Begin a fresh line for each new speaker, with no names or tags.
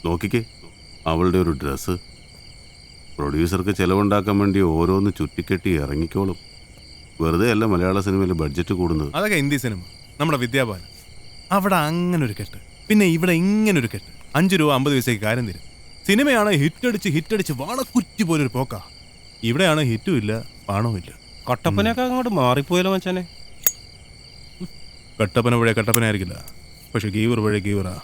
നോക്കിക്കേ, അവളുടെ ഒരു ഡ്രസ്സ്. പ്രൊഡ്യൂസർക്ക് ചിലവുണ്ടാക്കാൻ വേണ്ടി ഓരോന്ന് ചുറ്റിക്കെട്ടി ഇറങ്ങിക്കോളും. വെറുതെ അല്ല മലയാള സിനിമയിൽ ബഡ്ജറ്റ് കൂടുന്നത്.
അതൊക്കെ ഹിന്ദി സിനിമ, നമ്മുടെ വിദ്യാഭവൻ. അവിടെ അങ്ങനൊരു കെട്ട്, പിന്നെ ഇവിടെ ഇങ്ങനൊരു കെട്ട്. 5 രൂപ 50 പൈസയ്ക്ക് കാര്യം തരും. സിനിമയാണ് ഹിറ്റടിച്ച് വാളക്കുറ്റി പോലൊരു പോക്കാ. ഇവിടെയാണ് ഹിറ്റും ഇല്ല, പണവും ഇല്ല.
കട്ടപ്പനയൊക്കെ അങ്ങോട്ട് മാറിപ്പോയല്ലോ മച്ചാനെ.
കട്ടപ്പന വഴി കട്ടപ്പനായിരിക്കില്ല, പക്ഷെ ഗീവർ വഴി ഗീവറാ.